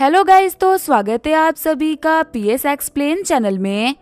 Hello guys, तो स्वागत है आप सभी का पीएस एक्सप्लेन चैनल में।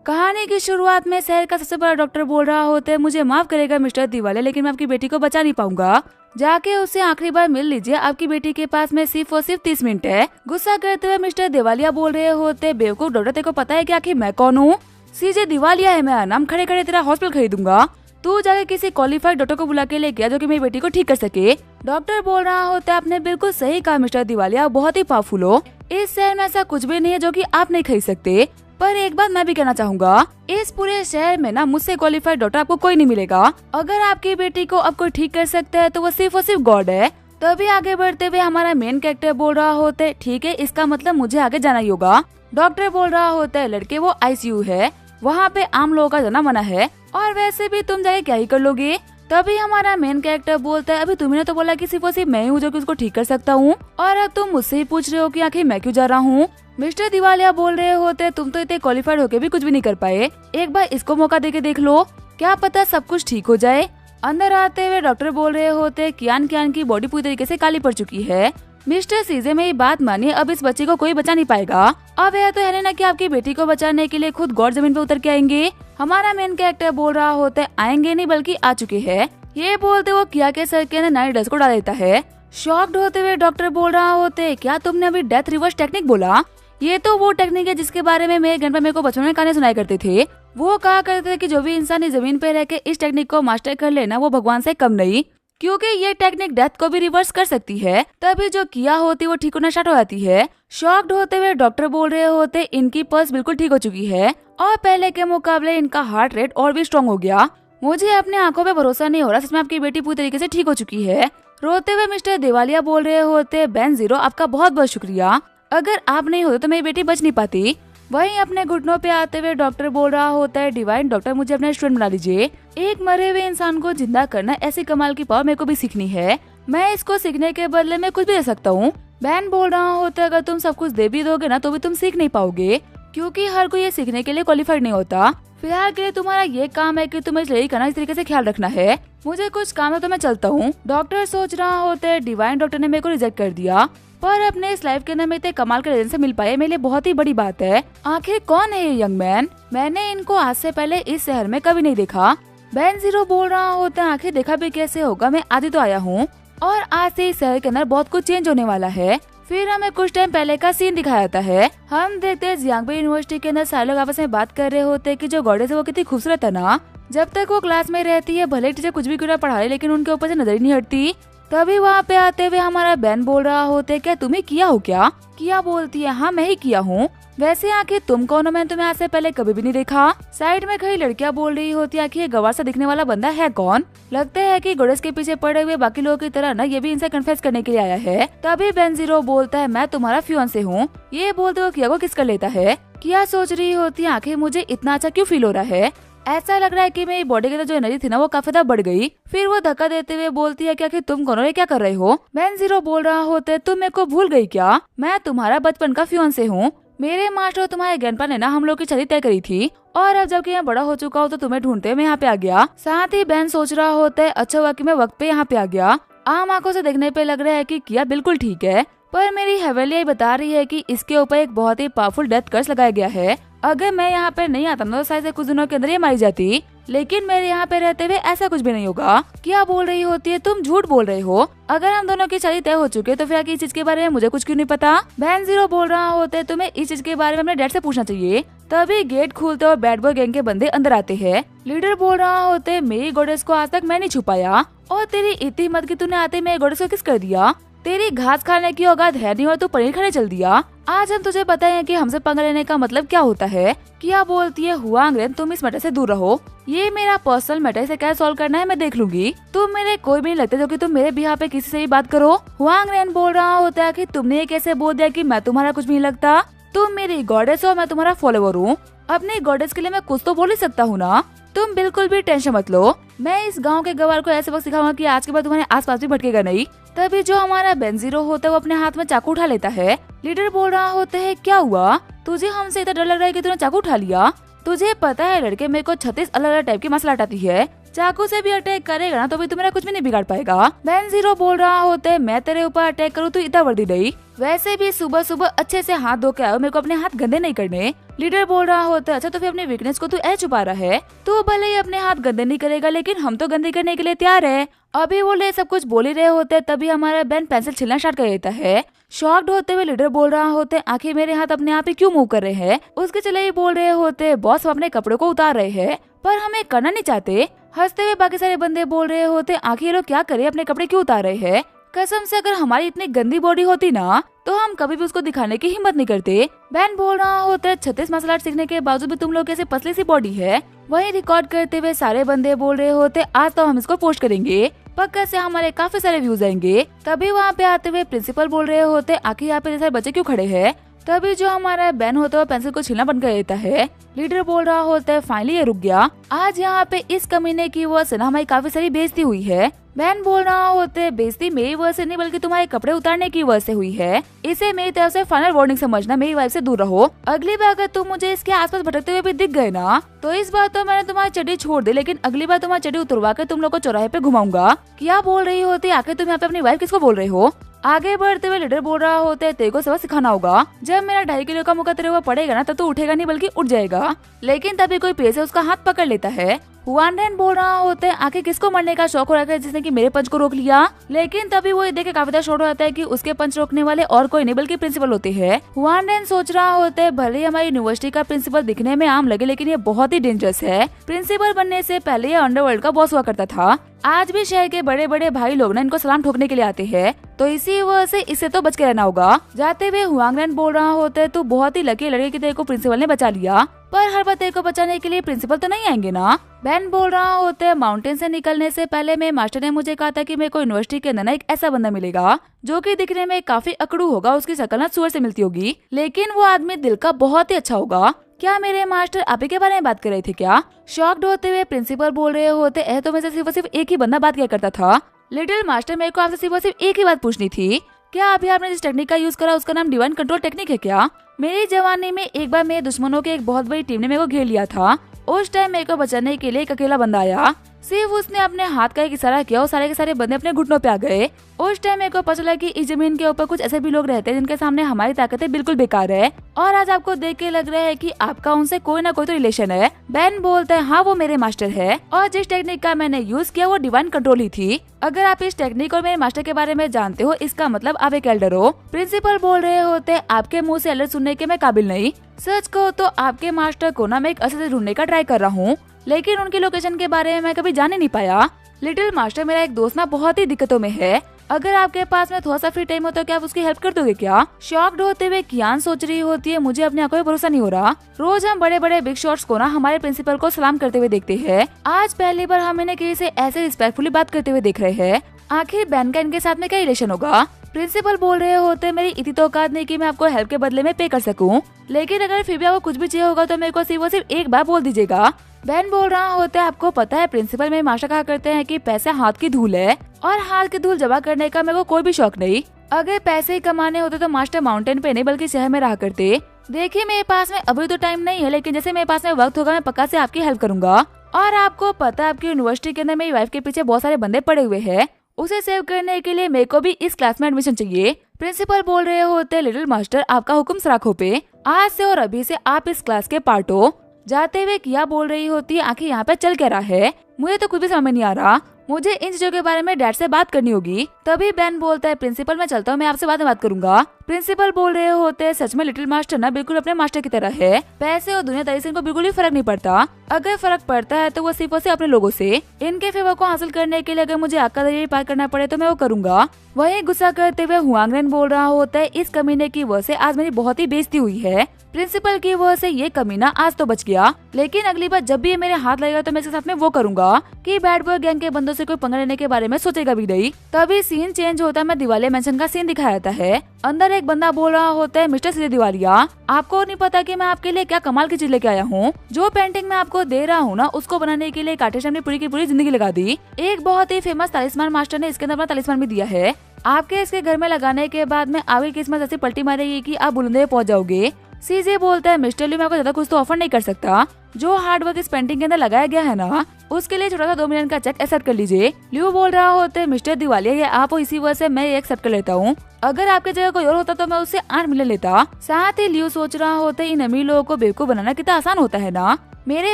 कहानी की शुरुआत में शहर का सबसे बड़ा डॉक्टर बोल रहा होता है, मुझे माफ करेगा मिस्टर दिवालिया, लेकिन मैं आपकी बेटी को बचा नहीं पाऊंगा। जाके उससे आखिरी बार मिल लीजिए, आपकी बेटी के पास में सिर्फ और सिर्फ 30 मिनट है। गुस्सा करते हुए मिस्टर दिवालिया बोल रहे होते, बेवकूफ डॉक्टर, तेरे को पता है कि आखिर मैं कौन हूँ? सीजे दिवालिया है मेरा नाम, खड़े खड़े तेरा हॉस्पिटल खरीदूंगा। तू जाके किसी क्वालिफाइड डॉक्टर को बुला के लेके आ जो कि मेरी बेटी को ठीक कर सके। डॉक्टर बोल रहा होता है, आपने बिल्कुल सही कहा मिस्टर दिवालिया, बहुत ही पावरफुल हो। इस शहर में ऐसा कुछ भी नहीं है जो कि आप नहीं खरीद सकते। पर एक बात मैं भी कहना चाहूँगा, इस पूरे शहर में ना मुझसे क्वालिफाइड डॉक्टर आपको कोई नहीं मिलेगा। अगर आपकी बेटी को अब कोई ठीक कर सकता है तो वो सिर्फ और सिर्फ गॉड है। तभी आगे बढ़ते हुए हमारा मेन कैरेक्टर बोल रहा होता है, ठीक है, इसका मतलब मुझे आगे जाना ही होगा। डॉक्टर बोल रहा होता है, लड़के वो आईसीयू है, वहाँ पे आम लोगों का जाना मना है, और वैसे भी तुम जाके क्या ही कर लोगे। तभी हमारा मेन कैरेक्टर बोलता है, अभी तुमने तो बोला कि सिर्फ और सिर्फ मैं ही हूँ जो कि उसको ठीक कर सकता हूँ, और अब तुम मुझसे ही पूछ रहे हो कि आखिर मैं क्यों जा रहा हूँ। मिस्टर दिवालिया बोल रहे होते, तुम तो इतने क्वालिफाइड होके भी कुछ भी नहीं कर पाए, एक बार इसको मौका देके देख लो, क्या पता सब कुछ ठीक हो जाए। अंदर आते हुए डॉक्टर बोल रहे होते, कियान की बॉडी पूरी तरीके से काली पड़ चुकी है। मिस्टर सीजे मेरी बात मानिए, अब इस बच्चे को कोई बचा नहीं पाएगा। अब यह तो है ना कि आपकी बेटी को बचाने के लिए खुद गॉड जमीन पे उतर के आएंगे। हमारा मेन कैरेक्टर बोल रहा होता है, आएंगे नहीं बल्कि आ चुके हैं। ये बोलते वो किया के सर के अंदर नई ड्रेस को डाल देता है। शॉक्ड होते हुए डॉक्टर बोल रहा होते, क्या तुमने अभी डेथ रिवर्स टेक्निक बोला? ये तो वो टेक्निक है जिसके बारे में मेरे घर पे मेरे को बचपन में कहानी सुनाई करते थे। वो कहा करते थे कि जो भी इंसान इस जमीन पे रह के इस टेक्निक को मास्टर कर लेना वो भगवान से कम नहीं, क्योंकि ये टेक्निक डेथ को भी रिवर्स कर सकती है। तभी जो किया होती वो ठीक होना स्टार्ट हो जाती है। शॉक्ड होते हुए डॉक्टर बोल रहे होते, इनकी पल्स बिल्कुल ठीक हो चुकी है और पहले के मुकाबले इनका हार्ट रेट और भी स्ट्रॉन्ग हो गया। मुझे अपने आंखों पे भरोसा नहीं हो रहा, सच में आपकी बेटी पूरी तरीके से ठीक हो चुकी है। रोते हुए मिस्टर दिवालिया बोल रहे होते, बेनजीरो आपका बहुत बहुत शुक्रिया, अगर आप नहीं होते तो मेरी बेटी बच नहीं पाती। वहीं अपने घुटनों पे आते हुए डॉक्टर बोल रहा होता है, डिवाइन डॉक्टर मुझे अपना स्टूडेंट बना लीजिए। एक मरे हुए इंसान को जिंदा करना, ऐसी कमाल की पावर मेरे को भी सीखनी है। मैं इसको सीखने के बदले में कुछ भी दे सकता हूँ। बैन बोल रहा होता है, अगर तुम सब कुछ दे भी दोगे ना तो भी तुम सीख नहीं पाओगे, क्योंकि हर कोई ये सीखने के लिए क्वालिफाइड नहीं होता। फिलहाल के लिए तुम्हारा ये काम है कि तुम्हें इस लड़की का इस तरीके से ख्याल रखना है। मुझे कुछ काम है तो मैं चलता हूँ। डॉक्टर सोच रहा होता है, डिवाइन डॉक्टर ने मेरे को रिजेक्ट कर दिया, पर अपने इस लाइफ के अंदर में इतने कमाल के लेजेंड से मिल पाए, मेरे लिए बहुत ही बड़ी बात है। आखिर कौन है ये यंग मैन? मैंने इनको आज से पहले इस शहर में कभी नहीं देखा। बेनजीरो बोल रहा होता है, आखिर देखा भी कैसे होगा, मैं आज ही तो आया हूँ और आज से इस शहर के अंदर बहुत कुछ चेंज होने वाला है। फिर हमें कुछ टाइम पहले का सीन दिखाया जाता है। हम देखते हैं जियांगबे यूनिवर्सिटी के अंदर सारे लोग आपस में बात कर रहे होते हैं कि जो गॉडेस है वो कितनी खूबसूरत है ना। जब तक वो क्लास में रहती है, भले टीचर कुछ भी क्यों ना पढ़ाए, लेकिन उनके ऊपर से नजर ही नहीं हटती। तभी वहाँ पे आते हुए हमारा बैन बोल रहा होते, क्या तुम्हें किया हो क्या? किया बोलती है, हाँ मैं ही किया हूँ। वैसे आखिर तुम कौन हो? मैंने तुम्हें आज से पहले कभी भी नहीं देखा। साइड में खड़ी लड़कियाँ बोल रही होती है, आखिर गवार सा दिखने वाला बंदा है कौन? लगता है कि गॉडेस के पीछे पड़े हुए बाकी लोगों की तरह ना ये भी इनसे कन्फेस करने के लिए आया है। तभी बेनजीरो बोलता है, मैं तुम्हारा फियांसे हूँ। ये बोलते हुए किया को किस कर लेता है। किया सोच रही होती है, आखिर मुझे इतना अच्छा क्यों फील हो रहा है? ऐसा लग रहा है कि मेरी बॉडी के अंदर जो एनर्जी थी ना वो काफी ज्यादा बढ़ गई। फिर वो धक्का देते हुए बोलती है कि आखिर तुम कौन हो, ये क्या कर रहे हो? बेनजीरो बोल रहा होता है, तुम मेरे को भूल गई क्या? मैं तुम्हारा बचपन का फियांसे हूँ। मेरे मास्टर तुम्हारे ग्रैंडपा ने ना हम लोग की शादी तय करी थी, और अब जबकि मैं बड़ा हो चुका हूँ तो तुम्हें ढूंढते हुए मैं यहाँ पे आ गया। साथ ही बैन सोच रहा होता है, अच्छा हुआ कि मैं वक्त पे यहाँ पे आ गया। आम आंखों से देखने पे लग रहा है कि किया बिल्कुल ठीक है, पर मेरी हवेली बता रही है कि इसके ऊपर एक बहुत ही पावरफुल डेथ कर्स लगाया गया है। अगर मैं यहाँ पे नहीं आता ना तो शायद कुछ दिनों के अंदर ये मारी जाती, लेकिन मेरे यहाँ पे रहते हुए ऐसा कुछ भी नहीं होगा। क्या बोल रही होती है, तुम झूठ बोल रहे हो। अगर हम दोनों की शादी तय हो चुकी है तो फिर आगे इस चीज के बारे में मुझे कुछ क्यों नहीं पता? बेनजीरो बोल रहा होता है, तुम्हें इस चीज के बारे में अपने डैड से पूछना चाहिए। तभी गेट खुलते और बैड बॉय गैंग के बंदे अंदर आते हैं। लीडर बोल रहा होते, मेरी गॉडेस को आज तक मैं नहीं छुपाया, और तेरी इतनी हिम्मत की तूने आते मेरे गॉडेस को किस कर दिया? तेरी घास खाने की औकात है नहीं और तू पनीर खाने चल दिया। आज हम तुझे बताएं कि हमसे पंगा लेने का मतलब क्या होता है। क्या बोलती है, हुआंग रेन तुम इस मैटर से दूर रहो, ये मेरा पर्सनल मैटर, इसे क्या सॉल्व करना है मैं देख लूंगी। तुम मेरे कोई भी नहीं लगते जो कि तुम मेरे बिहाफ पे किसी से भी बात करो। हुआंग रेन बोल रहा होता है कि तुमने ये कैसे बोल दिया कि मैं तुम्हारा कुछ भी नहीं लगता? तुम मेरी गॉडेस हो, मैं तुम्हारा फॉलोवर हूँ। अपनी गॉडेस के लिए मैं कुछ तो बोल ही सकता हूँ ना। तुम बिल्कुल भी टेंशन मत लो, मैं इस गांव के गवार को ऐसे वक्त सिखाऊंगा कि आज के बाद तुम्हारे आसपास भी भटकेगा नहीं। तभी जो हमारा बेनजीरो होता है वो अपने हाथ में चाकू उठा लेता है। लीडर बोल रहा होता है, क्या हुआ? तुझे हमसे इतना डर लग रहा है कि तूने चाकू उठा लिया? तुझे पता है लड़के, मेरे को 36 अलग अलग टाइप की मसला आती है। चाकू से भी अटैक करेगा ना तो भी तुम्हारा कुछ भी नहीं बिगाड़ पाएगा। बेन जीरो बोल रहा होता है मैं तेरे ऊपर अटैक करूँ तो इतना वर्दी नहीं, वैसे भी सुबह सुबह अच्छे से हाथ धो के आओ, मेरे को अपने हाथ गंदे नहीं करने। लीडर बोल रहा होता है अच्छा तो फिर अपनी वीकनेस को तू ऐ छुपा रहा है, तो भले ही अपने हाथ गंदे नहीं करेगा लेकिन हम तो गंदे करने के लिए तैयार है। अभी वो ले सब कुछ बोल ही रहे होते तभी हमारा बेन पेंसिल छिलना स्टार्ट कर देता है। शॉक्ड होते हुए लीडर बोल रहा होते आखिर मेरे हाथ अपने आप ही क्यों मूव कर रहे हैं। उसके चले ही बोल रहे होते बॉस अपने कपड़ों को उतार रहे हैं पर हमें करना नहीं चाहते। हंसते हुए बाकी सारे बंदे बोल रहे होते आखिर ये लोग क्या करे, अपने कपड़े क्यों उतार रहे हैं। कसम से अगर हमारी इतनी गंदी बॉडी होती ना तो हम कभी भी उसको दिखाने की हिम्मत नहीं करते। बैन बोल रहा होता है 36 मार्शल आर्ट सीखने के बावजूद भी तुम लोग कैसे पतली सी बॉडी है। वहीं रिकॉर्ड करते हुए सारे बंदे बोल रहे होते आज तो हम इसको पोस्ट करेंगे, पक्का से हमारे काफी सारे व्यूज आएंगे। तभी वहाँ पे आते हुए प्रिंसिपल बोल रहे होते आखिर यहाँ पे सारे बच्चे क्यों खड़े हैं। तभी जो हमारा बैन होता है पेंसिल को छीलना बंद कर देता है। लीडर बोल रहा होता है फाइनली ये रुक गया, आज यहाँ पे इस कमीने की वजह से ना हमारी काफी सारी बेइज्जती हुई है। बैन बोल रहा होते बेइज्जती मेरी वजह से नहीं बल्कि तुम्हारे कपड़े उतारने की वजह से हुई है, इसे मेरी तरफ से फाइनल वार्निंग समझना, मेरी वाइफ से दूर रहो। अगली बार अगर तुम मुझे इसके आसपास भटकते हुए भी दिख गए ना तो इस बार तो मैंने तुम्हारी चड्डी छोड़ दी, लेकिन अगली बार तुम्हारी चड्डी उतरवा कर तुम लोग को चौराहे पे घुमाऊंगा। क्या बोल रही होती आखिर तुम यहाँ पे अपनी वाइफ किसको बोल रहे हो। आगे बढ़ते हुए लीडर बोल रहा होता है तेरे को सबक सिखाना होगा, जब मेरा 2.5 किलो का मुक्का तेरे ऊपर पड़ेगा ना तब तो उठेगा नहीं बल्कि उठ जाएगा। लेकिन तभी कोई पीछे से उसका हाथ पकड़ लेता है। हुआनडेन बोल रहा होता है आखिर किसको मरने का शौक हो रहा है जिसने कि मेरे पंच को रोक लिया। लेकिन तभी वो ये देख के काफी ज्यादा शॉक हो जाता है कि उसके पंच रोकने वाले और कोई नहीं बल्कि प्रिंसिपल होते हैं। हुआनडेन सोच रहा होता है भले ही हमारी यूनिवर्सिटी का प्रिंसिपल दिखने में आम लगे लेकिन ये बहुत ही डेंजरस है। प्रिंसिपल बनने से पहले ये अंडरवर्ल्ड का बॉस हुआ करता था। आज भी शहर के बड़े बड़े भाई लोग ना इनको सलाम ठोकने के लिए आते हैं, तो इसी वजह से इससे तो बच के रहना होगा। जाते हुए हुआंगरेन बोल रहा होता है तू बहुत ही लकी लड़के की तेरे को प्रिंसिपल ने बचा लिया, पर हर बार तेरे को बचाने के लिए प्रिंसिपल तो नहीं आएंगे ना। बैन बोल रहा होता है माउंटेन से निकलने से पहले मेरे मास्टर ने मुझे कहा था कि मेरे को यूनिवर्सिटी के अंदर एक ऐसा बंदा मिलेगा जो कि दिखने में काफी अकड़ू होगा, उसकी शक्ल ना सुअर से मिलती होगी, लेकिन वो आदमी दिल का बहुत ही अच्छा होगा। क्या मेरे मास्टर आप ही के बारे में बात कर रहे थे क्या। शॉक्ड होते हुए प्रिंसिपल बोल रहे होते ऐ तो मेरे से सिर्फ एक ही बंदा बात किया करता था। लिटिल मास्टर मेरे को आपसे सिर्फ एक ही बात पूछनी थी, क्या अभी आपने जिस टेक्निक का यूज करा उसका नाम डिवाइन कंट्रोल टेक्निक है क्या। मेरी जवानी में एक बार मेरे दुश्मनों के एक बहुत बड़ी टीम ने मेरे को घेर लिया था, उस टाइम मेरे को बचाने के लिए एक अकेला बंदा आया, सिर्फ उसने अपने हाथ का एक इशारा किया और सारे के सारे बंदे अपने घुटनों पे आ गए। उस टाइम मेरे को पता चला कि इस जमीन के ऊपर कुछ ऐसे भी लोग रहते हैं जिनके सामने हमारी ताकतें बिल्कुल बेकार है, और आज आपको देख के लग रहा है कि आपका उनसे कोई ना कोई तो रिलेशन है। बैन बोलता है हाँ वो मेरे मास्टर है, और जिस टेक्निक का मैंने यूज किया वो डिवाइन कंट्रोल ही थी। अगर आप इस टेक्निक और मेरे मास्टर के बारे में जानते हो इसका मतलब आप एक एल्डर हो। प्रिंसिपल बोल रहे होते आपके मुँह से एल्डर सुनने के मैं काबिल नहीं, सच कहो तो आपके मास्टर को ना मैं एक असर से ढूंढने का ट्राई कर रहा हूँ, लेकिन उनकी लोकेशन के बारे में मैं कभी जान ही नहीं पाया। लिटिल मास्टर मेरा एक दोस्त ना बहुत ही दिक्कतों में है, अगर आपके पास में थोड़ा सा फ्री टाइम हो तो क्या आप उसकी हेल्प कर दोगे क्या। शॉक्ड होते हुए कियान सोच रही होती है मुझे अपने आंखों पे भरोसा नहीं हो रहा, रोज हम बड़े बड़े बिग शॉट्स को ना हमारे प्रिंसिपल को सलाम करते हुए देखते हैं, आज पहली बार हम इन्हें किसी से ऐसे रिस्पेक्टफुली बात करते हुए देख रहे हैं। आखिर बैन का इनके साथ में क्या रिलेशन होगा। प्रिंसिपल बोल रहे होते मेरी इतनी तो औकात नहीं कि मैं आपको हेल्प के बदले में पे कर सकूं, लेकिन अगर फिर भी आपको कुछ भी चाहिए होगा तो मेरे को सिर्फ एक बार बोल दीजिएगा। बैन बोल रहा होता है आपको पता है प्रिंसिपल मेरे मास्टर कहा करते हैं कि पैसा हाथ की धूल है, और हाथ की धूल जमा करने का मेरे को कोई भी शौक नहीं। अगर पैसे ही कमाने होते तो मास्टर माउंटेन पे नहीं बल्कि शहर में रहा करते। देखिए मेरे पास में अभी तो टाइम नहीं है, लेकिन जैसे मेरे पास में वक्त होगा मैं पक्का से आपकी हेल्प करूंगा। और आपको पता है आपकी यूनिवर्सिटी के अंदर मेरी वाइफ के पीछे बहुत सारे बंदे पड़े हुए हैं, उसे सेव करने के लिए मेरे को भी इस क्लास में एडमिशन चाहिए। प्रिंसिपल बोल रहे होते लिटिल मास्टर आपका हुक्म सराखों पे, आज से और अभी से आप इस क्लास के पार्ट हो। जाते हुए किया बोल रही होती है आखिर यहाँ पे चल क्या रहा है, मुझे तो कुछ भी समझ नहीं आ रहा, मुझे इन चीजों के बारे में डैड से बात करनी होगी। तभी बैन बोलता है प्रिंसिपल मैं चलता हूँ, मैं आपसे बाद में बात करूंगा। प्रिंसिपल बोल रहे होते हैं सच में लिटिल मास्टर ना बिल्कुल अपने मास्टर की तरह है, पैसे और दुनियादारी से इनको बिल्कुल भी फर्क नहीं पड़ता, अगर फर्क पड़ता है तो वो सिर्फ और सिर्फ अपने लोगों से। इनके फेवर को हासिल करने के लिए अगर मुझे आग का दरिया पार करना पड़े तो मैं वो करूंगा। वहीं गुस्सा करते हुए हुआंगरेन बोल रहा होता है इस कमीने की वजह से आज मेरी बहुत ही बेइज्जती हुई है, प्रिंसिपल की वजह से ये कमीना आज तो बच गया, लेकिन अगली बार जब भी ये मेरे हाथ लगेगा तो मैं इसके साथ में वो करूंगा कि बैड बॉय गैंग के बंदों से कोई पंगा लेने के बारे में सोचेगा भी नहीं। तभी सीन चेंज होता है, मैं दिवालिया मेंशन का सीन दिखाया जाता है। अंदर एक बंदा बोल रहा होता है मिस्टर सीधे दिवालिया आपको नहीं पता कि मैं आपके लिए क्या कमाल की चीज लेके आया हूँ, जो पेंटिंग मैं आपको दे रहा हूँ ना उसको बनाने के लिए एक आर्टिस्ट ने पूरी की पूरी जिंदगी लगा दी। एक बहुत ही फेमस तालिस्मान मास्टर ने इसके अंदर अपना तालिस्मान भी दिया है, आपके इसके घर में लगाने के बाद में आपकी किस्मत ऐसी पलटी मारेगी कि आप बुलंदे पहुंच जाओगे। सीजे बोलता है मिस्टर लियो मैं आपको ज्यादा कुछ तो ऑफर नहीं कर सकता, जो हार्ड वर्क इस पेंटिंग के अंदर लगाया गया है ना उसके लिए छोटा सा 2 मिलियन का चेक एक्सेप्ट कर लीजिए। लियो बोल रहा होता है मिस्टर दिवालिया ये आप हो, इसी वजह से मैं ये एक्सेप्ट कर लेता हूँ, अगर आपके जगह कोई और होता तो मैं उससे 8 मिलियन लेता। साथ ही लियो सोच रहा होता है इन अमीर लोगों को बेवकूफ बनाना कितना आसान होता है ना, मेरे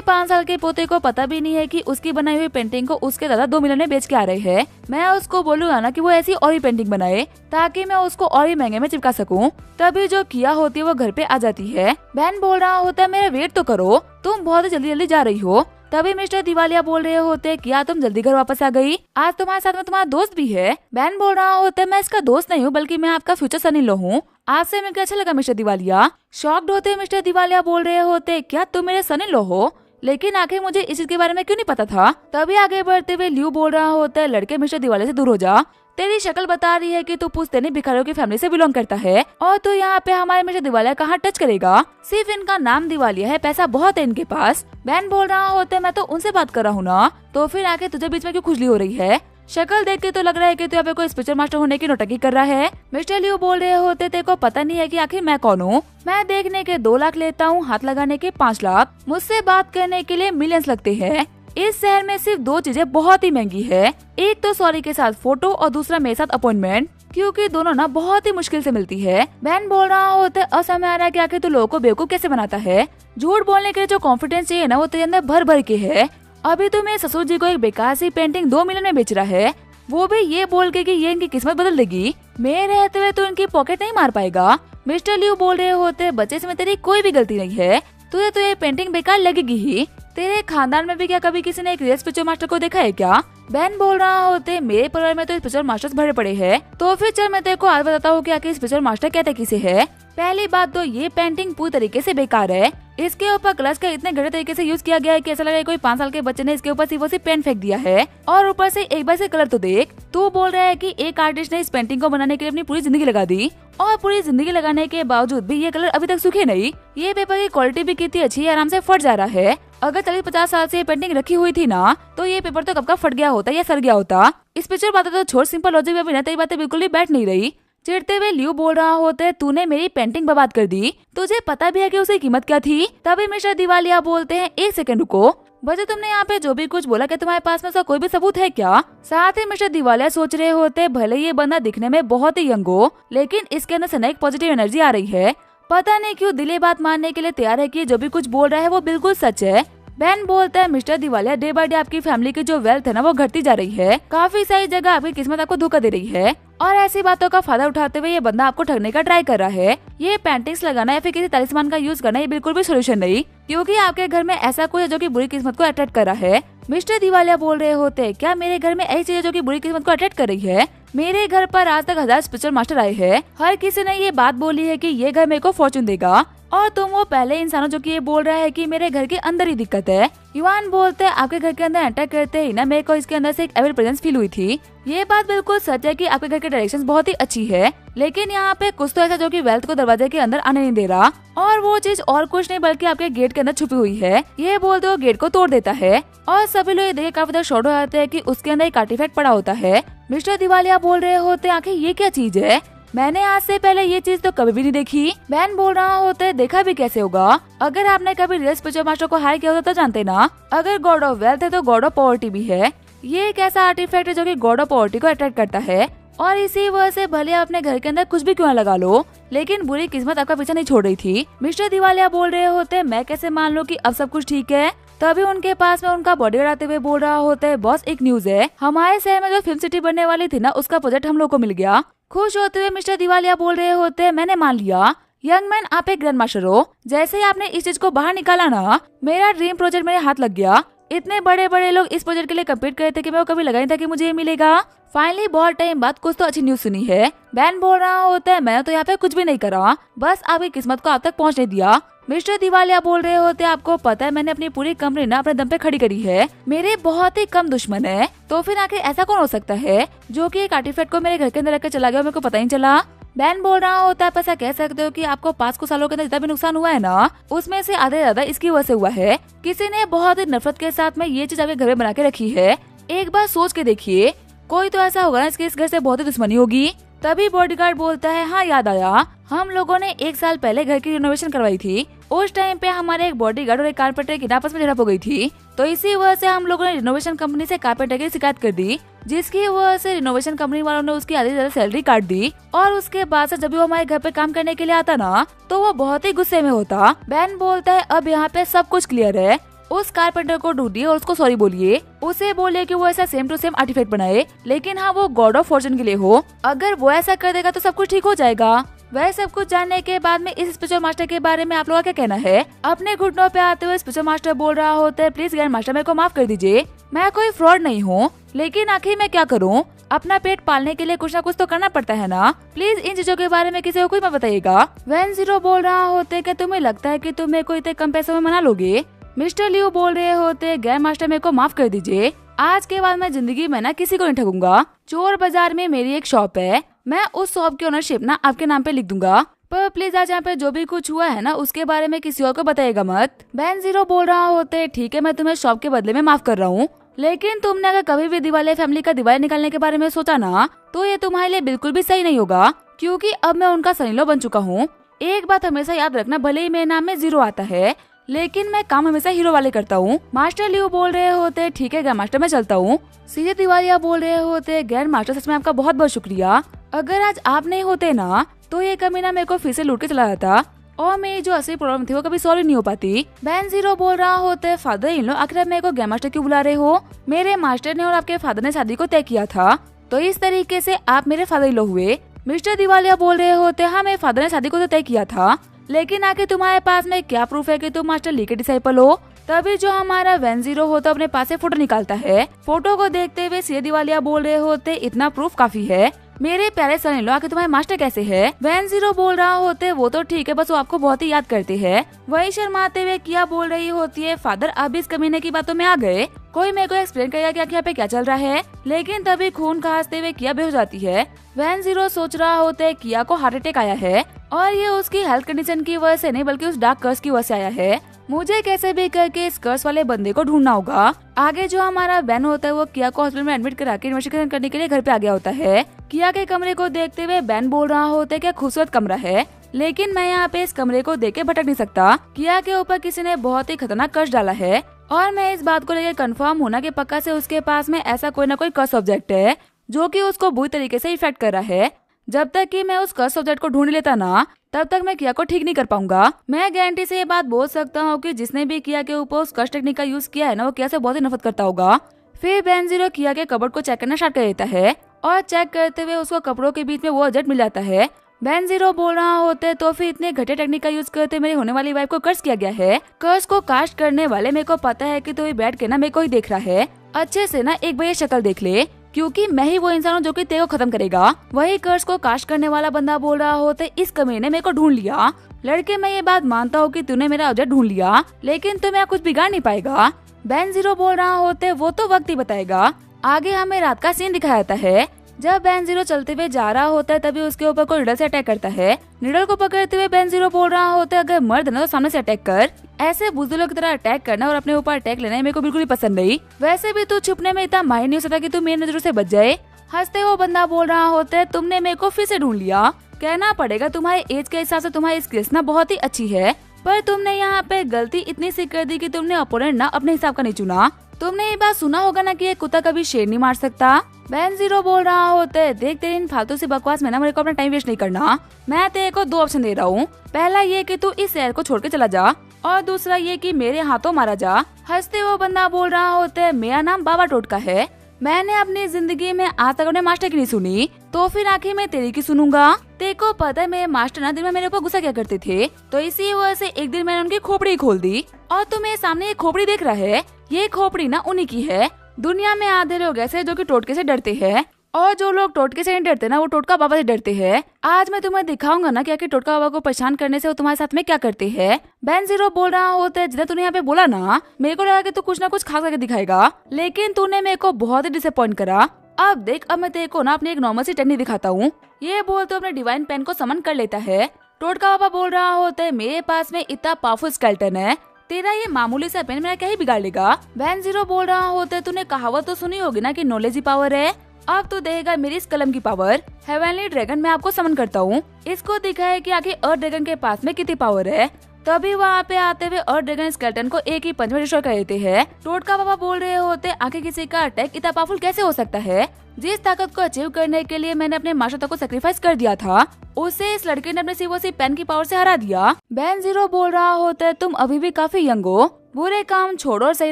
5 साल के पोते को पता भी नहीं है कि उसकी बनाई हुई पेंटिंग को उसके दादा 2 मिलियन में बेच के आ रहे हैं। मैं उसको बोलूंगा ना कि वो ऐसी और ही पेंटिंग बनाए ताकि मैं उसको और ही महंगे में चिपका सकूं। तभी जो किया होती है वो घर पे आ जाती है। बहन बोल रहा होता है मेरा वेट तो करो, तुम बहुत ही जल्दी जल्दी जा रही हो। तभी मिस्टर दिवालिया बोल रहे होते क्या तुम जल्दी घर वापस आ गई, आज तुम्हारे साथ में तुम्हारा दोस्त भी है। बहन बोल रहा होता है मैं इसका दोस्त नहीं हूँ बल्कि मैं आपका फ्यूचर सन इन लॉ हूँ, आज से मिलकर अच्छा लगा मिस्टर दिवालिया। शॉक्ड होते मिस्टर दिवालिया बोल रहे होते क्या तुम मेरे सन इन लॉ हो, लेकिन आखिर मुझे इस चीज के बारे में क्यों नहीं पता था। तभी आगे बढ़ते हुए लियो बोल रहा होता है लड़के मिस्टर दिवालिया से दूर हो जा, तेरी शक्ल बता रही है कि तू पुश्तैनी भिखारियों की फैमिली से बिलोंग करता है और तू यहाँ पे हमारे मिस्टर दिवालिया कहाँ टच करेगा, सिर्फ इनका नाम दिवालिया है, पैसा बहुत है इनके पास। बहन बोल रहा होता है मैं तो उनसे बात कर रहा हूँ ना, तो फिर आके तुझे बीच में क्यों खुजली हो रही है, शक्ल देख के तो लग रहा है कि तू यहाँ पे कोई स्पिरिचुअल मास्टर होने की नौटंकी कर रहा है। मिस्टर लियो बोल रहे होते तेरे को पता नहीं है कि आखिर मैं कौन हूँ, मैं देखने के 2 लाख लेता हूँ, हाथ लगाने के 5 लाख, मुझसे बात करने के लिए मिलियंस लगते हैं। इस शहर में सिर्फ 2 चीजें बहुत ही महंगी है, एक तो सॉरी के साथ फोटो और दूसरा मेरे साथ अपॉइंटमेंट, क्योंकि दोनों ना बहुत ही मुश्किल से मिलती है। बहन बोल रहा होता है असमझ आ रहा है कि आखिर तू लोगों को बेवकूफ कैसे बनाता है, झूठ बोलने के लिए जो कॉन्फिडेंस चाहिए ना वो तेरे अंदर भर भर के है। अभी तो मेरे ससुर जी को एक बेकार सी पेंटिंग 2 मिलियन में बेच रहा है, वो भी ये बोल के कि ये इनकी किस्मत बदल देगी, मेरे रहते हुए तो इनकी पॉकेट नहीं मार पाएगा। मिस्टर लियो बोल रहे होते बच्चे इसमें तेरी कोई भी गलती नहीं है, तुझे तो ये पेंटिंग बेकार लगेगी ही, तेरे खानदान में भी क्या कभी किसी ने एक रियल स्पिरिचुअल मास्टर को देखा है क्या। बहन बोल रहा होते मेरे परिवार में तो स्पिरिचुअल मास्टर्स भरे पड़े हैं, तो फिर चल मैं तेरे को आज बताता हूँ कि आखिर स्पिरिचुअल मास्टर कहते किसे है। पहली बात तो ये पेंटिंग पूरी तरीके से बेकार है, इसके ऊपर कलर्स का इतने गलत तरीके से यूज किया गया है कि ऐसा लग रहा है कोई 5 साल के बच्चे ने इसके ऊपर सिर्फ पेन फेंक दिया है, और ऊपर से एक बार से कलर तो देख, तू बोल रहा है कि एक आर्टिस्ट ने इस पेंटिंग को बनाने के लिए अपनी पूरी जिंदगी लगा दी, और पूरी जिंदगी लगाने के बावजूद भी ये कलर अभी तक सूखे नहीं। ये पेपर की क्वालिटी भी कितनी अच्छी है, आराम से फट जा रहा है। अगर 40-50 साल से ये पेंटिंग रखी हुई थी ना तो ये पेपर तो कब का फट गया होता या सड़ गया होता। इस पिक्चर बातें तो छोड़, सिंपल लॉजिक में भी ना तेरी बातें बिल्कुल भी बैठ नहीं रही। चिढ़ते हुए लियो बोल रहा होता है तूने मेरी पेंटिंग बर्बाद कर दी, तुझे पता भी है कि उसकी कीमत क्या थी। तभी मिस्टर दिवालिया बोलते हैं 1 सेकंड रुको, बच्चे तुमने यहाँ पे जो भी कुछ बोला क्या तुम्हारे पास में उसका कोई भी सबूत है क्या। साथ ही मिस्टर दिवालिया सोच रहे होते भले ये बंदा दिखने में बहुत ही यंग हो, लेकिन इसके अंदर से एक पॉजिटिव एनर्जी आ रही है, पता नहीं क्यों दिल बात मानने के लिए तैयार है कि जो भी कुछ बोल रहा है वो बिल्कुल सच है। बहन बोलता है मिस्टर दिवालिया डे बाय डे आपकी फैमिली की जो वेल्थ है ना वो घटती जा रही है, काफी सारी जगह आपकी किस्मत आपको धोखा दे रही है, और ऐसी बातों का फायदा उठाते हुए ये बंदा आपको ठगने का ट्राई कर रहा है। ये पेंटिंग्स लगाना या फिर किसी तलिस्मान का यूज करना ये बिल्कुल भी सोल्यूशन नहीं, क्योंकि आपके घर में ऐसा कोई है जो कि बुरी किस्मत को अट्रैक्ट कर रहा है। मिस्टर दिवालिया बोल रहे होते क्या मेरे घर में ऐसी चीज है जो कि बुरी किस्मत को अट्रैक्ट कर रही है, मेरे घर पर आज तक 1000 स्पिरिचुअल मास्टर आए हैं, हर किसी ने ये बात बोली है कि ये घर मेरे को फॉर्चून देगा, और तुम वो पहले इंसान हो जो कि ये बोल रहा है कि मेरे घर के अंदर ही दिक्कत है। युवान बोलते हैं आपके घर के अंदर एंटर करते ही ना मेरे को इसके अंदर से एक एविल प्रेजेंस फील हुई थी। ये बात बिल्कुल सच है कि आपके घर के डायरेक्शंस बहुत ही अच्छी है, लेकिन यहाँ पे कुछ तो ऐसा जो कि वेल्थ को दरवाजे के अंदर आने नहीं दे रहा, और वो चीज और कुछ नहीं बल्कि आपके गेट के अंदर छुपी हुई है। ये बोलते वो गेट को तोड़ देता है, और सभी लोग देखे काफी देर शॉर्ट हो जाते हैं कि उसके अंदर एक आर्टिफैक्ट पड़ा होता है। मिस्टर दिवालिया बोल रहे होते आखिर ये क्या चीज है, मैंने आज से पहले ये चीज तो कभी भी नहीं देखी। बहन बोल रहा होता है देखा भी कैसे होगा, अगर आपने कभी रियल स्पिरिचुअल मास्टर को हायर किया होता तो जानते ना, अगर गॉड ऑफ वेल्थ है तो गॉड ऑफ पॉवर्टी भी है। ये एक ऐसा आर्टिफैक्ट है जो कि गॉड ऑफ पॉवर्टी को अट्रैक्ट करता है, और इसी वजह से भले आप अपने घर के अंदर कुछ भी क्यों लगा लो, लेकिन बुरी किस्मत आपका पीछा नहीं छोड़ रही थी। मिस्टर दिवालिया बोल रहे होते मैं कैसे मान लूं कि अब सब कुछ ठीक है। तभी उनके पास में उनका बॉडीगार्ड आते हुए बोल रहा होता है बॉस एक न्यूज है, हमारे शहर में जो फिल्म सिटी बनने वाली थी ना उसका प्रोजेक्ट हम लोग को मिल गया। खुश होते हुए मिस्टर दिवालिया बोल रहे होते हैं मैंने मान लिया, यंग मैन आप एक ग्रैंड मास्टर हो, जैसे ही आपने इस चीज को बाहर निकाला ना मेरा ड्रीम प्रोजेक्ट मेरे हाथ लग गया। इतने बड़े बड़े लोग इस प्रोजेक्ट के लिए कम्पीट कर रहे थे कि मैं वो कभी लगा नहीं था कि मुझे ये मिलेगा। फाइनली बहुत टाइम बाद कुछ तो अच्छी न्यूज सुनी है। बैन बोल रहा होता है मैं तो यहाँ पे कुछ भी नहीं करा, बस आपकी किस्मत को आप तक पहुँचने दिया। मिस्टर दिवालिया बोल रहे होते आपको पता है मैंने अपनी पूरी कंपनी ना अपने दम पे खड़ी करी है, मेरे बहुत ही कम दुश्मन है, तो फिर आखिर ऐसा कौन हो सकता है जो कि एक आर्टिफैक्ट को मेरे घर के अंदर रखकर चला गया, मेरे को पता ही चला। बैन बोल रहा होता है आप ऐसा कह सकते हो कि आपको 5 कुछ सालों के अंदर जितना भी नुकसान हुआ है ना उसमें से आधे ज्यादा इसकी वजह से हुआ है। किसी ने बहुत ही नफरत के साथ में ये चीज आपके घर में बना के रखी है। एक बार सोच के देखिए, कोई तो ऐसा होगा ना इसके इस घर से बहुत ही दुश्मनी होगी। तभी बॉडीगार्ड बोलता है, हाँ याद आया, हम लोगों ने 1 साल पहले घर की रिनोवेशन करवाई थी। उस टाइम पे हमारे एक बॉडीगार्ड और एक कारपेंटर की आपस में झड़प हो गई थी, तो इसी वजह से हम लोगों ने रिनोवेशन कंपनी से कारपेंटर की शिकायत कर दी, जिसकी वजह से रिनोवेशन कंपनी वालों ने उसकी आधी से ज्यादा सैलरी काट दी। और उसके बाद से जब भी वो हमारे घर पे काम करने के लिए आता ना, तो वो बहुत ही गुस्से में होता। बैन बोलता है, अब यहाँ पे सब कुछ क्लियर है, उस कारपेंटर को ढूंढिए और उसको सॉरी बोलिए, उसे बोलिए कि वो ऐसा सेम टू सेम आर्टिफैक्ट बनाए, लेकिन हाँ वो गॉड ऑफ फॉर्चून के लिए हो। अगर वो ऐसा कर देगा तो सब कुछ ठीक हो जाएगा। वह सब कुछ जानने के बाद में इस स्पिरिचुअल मास्टर के बारे में आप लोगों का क्या कहना है? अपने घुटनों पे आते हुए स्पिरिचुअल मास्टर बोल रहा होता है, प्लीज ग्रैंड मास्टर मेरे को माफ कर दीजिए, मैं कोई फ्रॉड नहीं हूँ, लेकिन आखिर मैं क्या करूँ, अपना पेट पालने के लिए कुछ ना कुछ तो करना पड़ता है ना, प्लीज इन चीजों के बारे में किसी को कुछ मत बताइएगा। वैन जीरो बोल रहा होते कि तुम्हें लगता है कि तुम मेरे को इतने कम पैसों में मना लोगे? मिस्टर लियो बोल रहे होते, ग्रैंड मास्टर मेरे को माफ कर दीजिए, आज के बाद मैं जिंदगी में ना किसी को नहीं ठगूंगा। चोर बाजार में मेरी एक शॉप है, मैं उस शॉप की ओनरशिप ना आपके नाम पे लिख दूंगा, पर प्लीज आज यहाँ पे जो भी कुछ हुआ है ना उसके बारे में किसी और को बताइएगा मत। बैन जीरो बोल रहा होते, ठीक है मैं तुम्हें शॉप के बदले में माफ कर रहा हूँ, लेकिन तुमने अगर कभी भी दिवाले फैमिली का दिवाली निकालने के बारे में सोचा ना, तो ये तुम्हारे लिए बिल्कुल भी सही नहीं होगा, क्योंकि अब मैं उनका सनी-लो बन चुका हूँ। एक बात हमेशा याद रखना, भले ही मेरे नाम में जीरो आता है, लेकिन मैं काम हमेशा हीरो वाले करता हूँ। मास्टर लियो बोल रहे होते, ठीक है ग्रैंड मास्टर मैं चलता हूँ। सीधे दिवालिया बोल रहे होते, ग्रैंड मास्टर सच में आपका बहुत बहुत शुक्रिया, अगर आज आप नहीं होते ना तो ये कमीना मेरे को फिर से लूट के चला जाता और मेरी जो असली प्रॉब्लम थी वो कभी सॉल्व नहीं हो पाती। बैन जीरो बोल रहा होते, फादर इन लो आखिर आप मेरे को ग्रैंड मास्टर क्यों बुला रहे हो? मेरे मास्टर ने और आपके फादर ने शादी को तय किया था, तो इस तरीके से आप मेरे फादर इन लो हुए। मिस्टर दिवालिया बोल रहे होते, हाँ मेरे फादर ने शादी को तो तय किया था, लेकिन आखिर तुम्हारे पास में क्या प्रूफ है कि तुम मास्टर ली के डिसाइपल हो? तभी जो हमारा वैन जीरो होता अपने पास से फोटो निकालता है। फोटो को देखते हुए सीधे दिवालिया बोल रहे होते, इतना प्रूफ काफी है, मेरे प्यारे सन इन लो आखिर तुम्हारे मास्टर कैसे है? वैन जीरो बोल रहा होते, वो तो ठीक है, बस वो आपको बहुत ही याद करते हैं। वही शर्माते हुए किया बोल रही होती है, फादर आप भी इस कमीने की बातों में आ गए, कोई मेरे को एक्सप्लेन करेगा कि यहाँ पे क्या चल रहा है? लेकिन तभी खून खांसते हुए किया बेहोश जाती है। वैन जीरो सोच रहा होता है किया को हार्ट अटैक आया है और ये उसकी हेल्थ कंडीशन की वजह से नहीं बल्कि उस डार्क कर्स की वजह से आया है। मुझे कैसे भी करके इस कर्स वाले बंदे को ढूंढना होगा। आगे जो हमारा बैन होता है वो किया को हॉस्पिटल में एडमिट करा के इन्वेस्टिगेशन करने के लिए घर पे आ गया होता है। किया के कमरे को देखते हुए बैन बोल रहा होता है क्या खूबसूरत कमरा है, लेकिन मैं यहाँ पे इस कमरे को देख के भटक नहीं सकता। किया के ऊपर किसी ने बहुत ही खतरनाक कर्स डाला है और मैं इस बात को लेकर कंफर्म होना कि पक्का से उसके पास में ऐसा कोई ना कोई कर्स ऑब्जेक्ट है जो कि उसको बुरी तरीके से इफेक्ट कर रहा है। जब तक कि मैं उस कर्स ऑब्जेक्ट को ढूंढ लेता ना, तब तक मैं किया को ठीक नहीं कर पाऊंगा। मैं गारंटी से ये बात बोल सकता हूँ कि जिसने भी किया के ऊपर उस कर्स टेक्निक का यूज किया है ना, वो किया से बहुत ही नफरत करता होगा। फिर बैन जीरो किया के कबर्ड को चेक करना स्टार्ट कर देता है और चेक करते हुए उसको कपड़ों के बीच में वो ऑब्जेक्ट मिल जाता है। बैन जीरो बोल रहा होते, तो फिर इतने घटिया टेक्निक का यूज करते मेरी होने वाली वाइफ को कर्स किया गया है। कर्स को कास्ट करने वाले मेरे को पता है कि तो ये बैठ के ना मेरे को ही देख रहा है, अच्छे से ना एक बार ये शक्ल देख ले, क्योंकि मैं ही वो इंसान हूँ जो कि तेरे को खत्म करेगा। वही कर्स को कास्ट करने वाला बंदा बोल रहा होते, इस कमीने ने मेरे को ढूंढ लिया। लड़के मैं ये बात मानता हूँ कि तूने मेरा ऑब्जेक्ट ढूंढ लिया, लेकिन तुम्हें कुछ बिगाड़ नहीं पाएगा। बैन जीरो बोल रहा होते, वो तो वक्त ही बताएगा। आगे हमें रात का सीन दिखाया जाता है। जब बैन जीरो चलते हुए जा रहा होता है तभी उसके ऊपर कोई निडल से अटैक करता है। निडल को पकड़ते हुए बैन जीरो बोल रहा होता है, अगर मर्द ना तो सामने से अटैक कर, ऐसे बुजुर्गों की तरह अटैक करना और अपने ऊपर अटैक लेना मेरे को बिल्कुल ही पसंद नहीं। वैसे भी तू छुपने में इतना माहिर नहीं हो सकता कि तू मेरी नजरों से बच जाए। हंसते वो बंदा बोल रहा होता है, तुमने मेरे को फिर से ढूंढ लिया। कहना पड़ेगा तुम्हारे एज के हिसाब से तुम्हारी स्किल्स ना बहुत ही अच्छी है, पर तुमने यहाँ पे गलती इतनी सी कर दी कि तुमने अपोनेंट ना अपने हिसाब का नहीं चुना। तुमने ये बात सुना होगा ना कि ये कुत्ता कभी शेर नहीं मार सकता। बैन जीरो बोल रहा होता है, देख तेरी इन फालतू सी बकवास में ना मेरे को अपना टाइम वेस्ट नहीं करना। मैं तेरे को 2 ऑप्शन दे रहा हूँ, पहला ये कि तू इस शहर को छोड़ के चला जा और दूसरा ये कि मेरे हाथों मारा जा। हंसते वो बंदा बोल रहा होता है, मेरा नाम बाबा टोटका है, मैंने अपनी जिंदगी में आज तक अपने मास्टर की नहीं सुनी, तो फिर आखिर मैं तेरी की सुनूंगा। तेरे को पता है मेरे मास्टर ना दिन में मेरे ऊपर गुस्सा क्या करते थे, तो इसी वजह से एक दिन मैंने उनकी खोपड़ी खोल दी और तू मेरे सामने ये खोपड़ी देख रहा है, ये खोपड़ी ना उन्हीं की है। दुनिया में आधे लोग ऐसे जो कि टोटके से डरते हैं और जो लोग टोटके से नहीं डरते ना वो टोटका बाबा से डरते हैं। आज मैं तुम्हें दिखाऊंगा ना कि टोटका बाबा को परेशान करने से वो तुम्हारे साथ में क्या करते हैं। बैन जीरो बोल रहा होता है, जितना तूने यहाँ पे बोला ना मेरे को लगा कि तू कुछ ना कुछ खास करके दिखाएगा, लेकिन तूने मेरे को बहुत ही डिसअपॉइंट करा। अब देख, अब मैं तेरे को ना अपनी एक नॉर्मल सी टेक्निक दिखाता हूँ। ये बोलते अपने डिवाइन पेन को समन कर लेता है। टोटका बाबा बोल रहा होता है, मेरे पास में इतना पावरफुल स्केलेटन है, तेरा ये मामूली सा पेन मेरा क्या ही बिगाड़ लेगा। बैन जीरो बोल रहा होता है, तूने कहावत तो सुनी होगी ना कि नॉलेज ही पावर है। अब तो देखेगा मेरी इस कलम की पावर। हेवनली ड्रैगन मैं आपको समन करता हूँ। इसको दिखाए कि आखिर अर्थ ड्रैगन के पास में कितनी पावर है। तभी वहाँ पे आते हुए अर्थ ड्रैगन स्केलेटन को एक ही पंच में डिस्ट्रॉय कर देते हैं। टोटका पापा बोल रहे होते आखिर किसी का अटैक इतना पावरफुल कैसे हो सकता है। जिस ताकत को अचीव करने के लिए मैंने अपने मास्टर को सैक्रिफाइस कर दिया था, उसे इस लड़के ने अपने सिर्फ पेन की पावर से हरा दिया। बैन जीरो बोल रहा होता है तुम अभी भी काफी यंग हो, बुरे काम छोड़ो और सही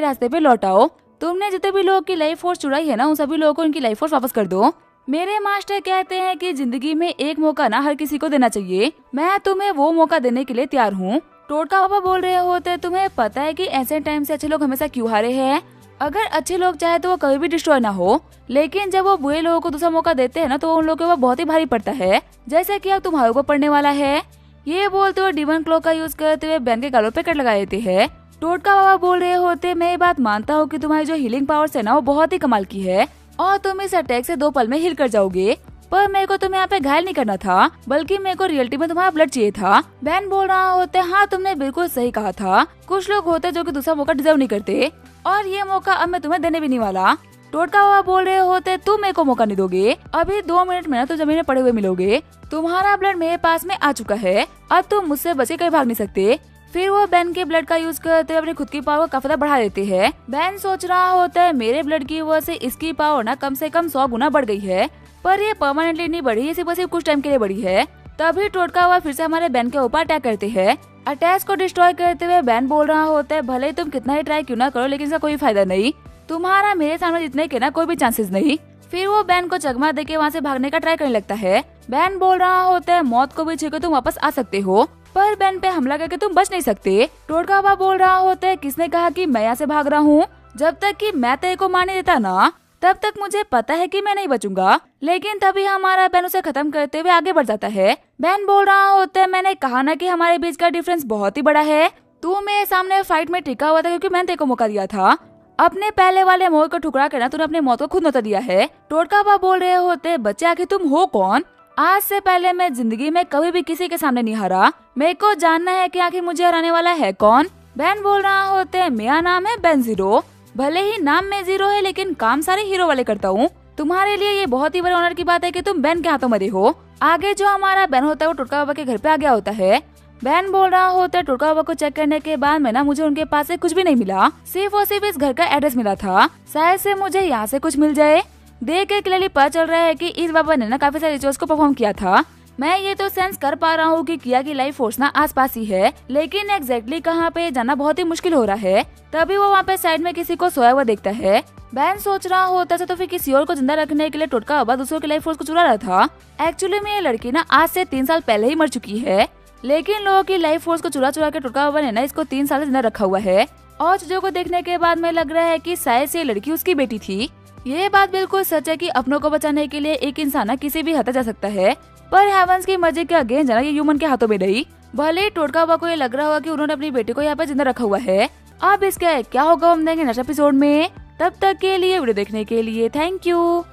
रास्ते पे लौटाओ। तुमने जितने भी लोगों की लाइफ फोर्स चुराई है ना, उन सभी लोगों को उनकी लाइफ फोर्स वापस कर दो। मेरे मास्टर कहते हैं कि जिंदगी में एक मौका ना हर किसी को देना चाहिए। मैं तुम्हें वो मौका देने के लिए तैयार हूँ। टोटका पापा बोल रहे होते तुम्हें पता है कि ऐसे टाइम से अच्छे लोग हमेशा क्यों हारे हैं। अगर अच्छे लोग चाहे तो वो कभी भी डिस्ट्रॉय ना हो, लेकिन जब वो बुरे लोगों को दूसरा मौका देते हैं ना तो उन लोगों के ऊपर बहुत ही भारी पड़ता है, जैसे कि अब तुम्हारे ऊपर पड़ने वाला है। ये बोलते हुए डिमन क्लॉ का यूज करते हुए बैन के गालों पे कट लगा देते हैं। टोटका पापा बोल रहे होते मैं ये बात मानता हूँ कि तुम्हारी जो हीलिंग पावर्स है ना वो बहुत ही कमाल की है और तुम इस अटैक से 2 पल में हील कर जाओगे, पर मेरे को तुम्हें यहाँ पे घायल नहीं करना था, बल्कि मेरे को रियलिटी में तुम्हारा ब्लड चाहिए था। बैन बोल रहा होते हाँ तुमने बिल्कुल सही कहा था। कुछ लोग होते जो कि दूसरा मौका डिजर्व नहीं करते और ये मौका अब मैं तुम्हें देने भी नहीं वाला। टोटका पापा बोल रहे होते तुम मेरे को मौका नहीं दोगे, अभी 2 मिनट में ना तो जमीन में पड़े हुए मिलोगे। तुम्हारा ब्लड मेरे पास में आ चुका है, अब तुम मुझसे बचे कहीं भाग नहीं सकते। फिर वो बैन के ब्लड का यूज करते हुए अपनी खुद की पावर काफी ज्यादा बढ़ा देते हैं। बैन सोच रहा होता है मेरे ब्लड की वजह से इसकी पावर ना कम से कम 100 गुना बढ़ गई है, पर ये परमानेंटली नहीं बढ़ी, सिर्फ कुछ टाइम के लिए बढ़ी है। तभी टोटका हुआ फिर से हमारे बैन के ऊपर अटैक करते हैं। अटैक को डिस्ट्रॉय करते हुए बैन बोल रहा होता है भले ही तुम कितना ही ट्राई क्यों ना करो, लेकिन इसका कोई फायदा नहीं, तुम्हारा मेरे सामने जीतने के ना कोई भी चांसेस नहीं। फिर वो बैन को चकमा देके वहाँ से भागने का ट्राई करने लगता है। बैन बोल रहा होता है मौत को भी छीके तुम वापस आ सकते हो, पर बैन पे हमला करके तुम बच नहीं सकते। टोटका पापा बोल रहा होता है किसने कहा कि मैं यहाँ से भाग रहा हूँ, जब तक कि मैं तेरे को मारने देता ना तब तक मुझे पता है कि मैं नहीं बचूंगा। लेकिन तभी हमारा बैन उसे खत्म करते हुए आगे बढ़ जाता है। बैन बोल रहा होता है मैंने कहा ना कि हमारे बीच का डिफरेंस बहुत ही बड़ा है। तू मेरे सामने फाइट में टिका हुआ था क्योंकि मैंने तेरे को मौका दिया था। अपने पहले वाले मोड़ को ठुकरा कर ना तूने अपनी मौत को खुद न्योता दिया है। टोटका पापा बोल रहे होते बच्चे आखिर तुम हो कौन। आज से पहले मैं जिंदगी में कभी भी किसी के सामने नहीं हारा, मेरे को जानना है कि आखिर मुझे हराने वाला है कौन। बैन बोल रहा होते है मेरा नाम है बैन जीरो, भले ही नाम में जीरो है लेकिन काम सारे हीरो वाले करता हूँ। तुम्हारे लिए ये बहुत ही बड़े ऑनर की बात है कि तुम बैन के हाथों मरे हो। आगे जो हमारा बैन होता है वो टोटका पापा के घर पे आ गया होता है। बैन बोल रहा होता है टोटका पापा को चेक करने के बाद में ना मुझे उनके पास से कुछ भी नहीं मिला, सिर्फ और सिर्फ इस घर का एड्रेस मिला था। शायद से मुझे यहाँ से कुछ मिल जाए। देख के क्लियरली पता चल रहा है कि इस बाबा ने ना काफी सारे रिचुअल्स को परफॉर्म किया था। मैं ये तो सेंस कर पा रहा हूँ कि किया की लाइफ फोर्स ना आसपास ही है, लेकिन एग्जैक्टली कहाँ पे जाना बहुत ही मुश्किल हो रहा है। तभी वो वहाँ पे साइड में किसी को सोया हुआ देखता है। बैन सोच रहा होता है तो फिर किसी और को जिंदा रखने के लिए टोटका बाबा दूसरों की लाइफ फोर्स को चुरा रहा था। एक्चुअली में ये लड़की ना आज से 3 साल पहले ही मर चुकी है, लेकिन लोगों की लाइफ फोर्स को चुरा के टोटका बाबा ने ना इसको 3 साल से जिंदा रखा हुआ है। और चीजों को देखने के बाद में लग रहा है कि शायद से ये लड़की उसकी बेटी थी। ये बात बिल्कुल सच है कि अपनों को बचाने के लिए एक इंसान किसी भी हद तक जा सकता है, पर हेवंस की मर्जी के अगेंस्ट जाना ये ह्यूमन के हाथों में नहीं। भले ही टोटका बाबा को ये लग रहा होगा कि उन्होंने अपनी बेटी को यहाँ पे जिंदा रखा हुआ है। अब इसका क्या होगा हम देखेंगे नेक्स्ट एपिसोड में। तब तक के लिए वीडियो देखने के लिए थैंक यू।